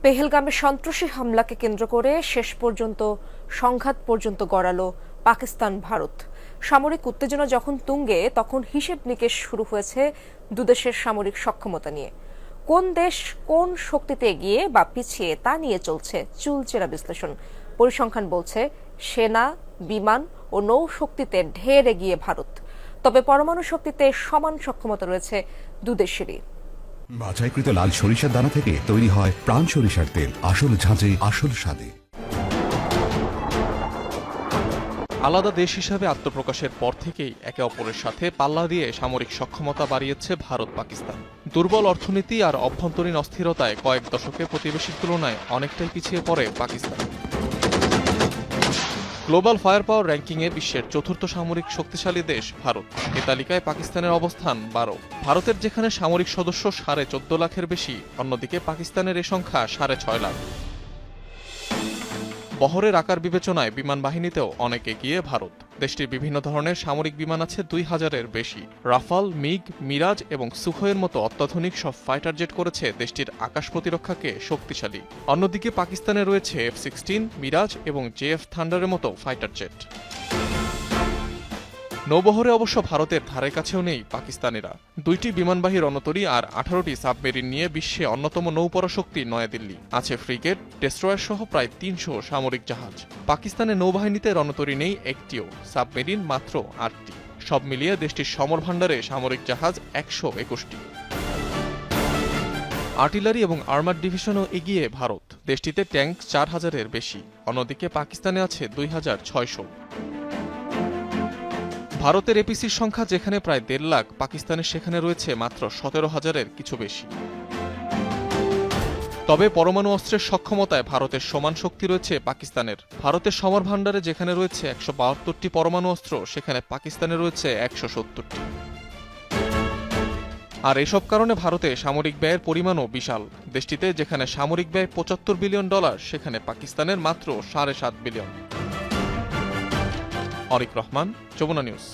পেহেলগামে সন্ত্রাসী হামলাকে কেন্দ্র করে শেষ পর্যন্ত সংঘাত পর্যন্ত গড়ালো পাকিস্তান ভারত। সামরিক উত্তেজনা যখন তুঙ্গে, তখন হিসেব নিকেশ শুরু হয়েছে দুদেশের সামরিক সক্ষমতা নিয়ে। কোন দেশ কোন শক্তিতে এগিয়ে বা পিছিয়ে তা নিয়ে চলছে চুলচেরা বিশ্লেষণ। পরিসংখ্যান বলছে সেনা, বিমান ও নৌ শক্তিতে ঢের এগিয়ে ভারত, তবে পরমাণু শক্তিতে সমান সক্ষমতা রয়েছে দুদেশেরই। বাছাইকৃত লাল সরিষার দানা থেকে তৈরি হয় প্রাণ সরিষার তেল, আসল ঝাঁঝে আসল স্বাদে। আলাদা দেশ হিসাবে আত্মপ্রকাশের পর থেকেই একে অপরের সাথে পাল্লা দিয়ে সামরিক সক্ষমতা বাড়িয়েছে ভারত পাকিস্তান। দুর্বল অর্থনীতি আর অভ্যন্তরীণ অস্থিরতায় কয়েক দশকে প্রতিবেশীর তুলনায় অনেকটাই পিছিয়ে পড়ে পাকিস্তান। গ্লোবাল ফায়ার পাওয়ার র্যাঙ্কিংয়ে বিশ্বের চতুর্থ সামরিক শক্তিশালী দেশ ভারত। এ তালিকায় পাকিস্তানের অবস্থান 12। ভারতের যেখানে সামরিক সদস্য 14.5 লাখের বেশি, অন্যদিকে পাকিস্তানের এ সংখ্যা 6.5 লাখ। বহরের আকার বিবেচনায় বিমান বাহিনীতেও অনেক এগিয়ে ভারত। দেশটির বিভিন্ন ধরনের সামরিক বিমান আছে 2000-এর বেশি। রাফাল, মিগ, মিরাজ এবং সুখোয়ের মতো অত্যাধুনিক সব ফাইটার জেট করেছে দেশটির আকাশ প্রতিরক্ষাকে শক্তিশালী। অন্যদিকে পাকিস্তানে রয়েছে F-16, মিরাজ এবং JF থান্ডারের মতো ফাইটার জেট। নৌবহরে অবশ্য ভারতের ধারে কাছেও নেই পাকিস্তানিরা। 2টি বিমানবাহী রণতরী আর 18টি সাবমেরিন নিয়ে বিশ্বে অন্যতম নৌপরাশক্তি নয়াদিল্লি। আছে ফ্রিগেট, ডেস্ট্রয়ার সহ প্রায় 300 সামরিক জাহাজ। পাকিস্তানের নৌবাহিনীতে রণতরী নেই একটিও, সাবমেরিন মাত্র 8টি। সব মিলিয়ে দেশটির সমর ভাণ্ডারে সামরিক জাহাজ 121টি। আর্টিলারি এবং আর্মার ডিভিশনও এগিয়ে ভারত। দেশটিতে ট্যাঙ্ক 4000-এর বেশি। অন্যদিকে পাকিস্তানে আছে 2600। ভারতের এপিসির সংখ্যা যেখানে প্রায় 1.5 লাখ, পাকিস্তানের সেখানে রয়েছে মাত্র 17,000-এর কিছু বেশি। তবে পরমাণু অস্ত্রের সক্ষমতায় ভারতের সমান শক্তি রয়েছে পাকিস্তানের। ভারতের সমর ভাণ্ডারে যেখানে রয়েছে 172টি পরমাণু অস্ত্র, সেখানে পাকিস্তানে রয়েছে 170টি। আর এসব কারণে ভারতে সামরিক ব্যয়ের পরিমাণও বিশাল। দেশটিতে যেখানে সামরিক ব্যয় $75 বিলিয়ন, সেখানে পাকিস্তানের মাত্র $7.5 বিলিয়ন। অরিক রহমান, যমুনা নিউজ।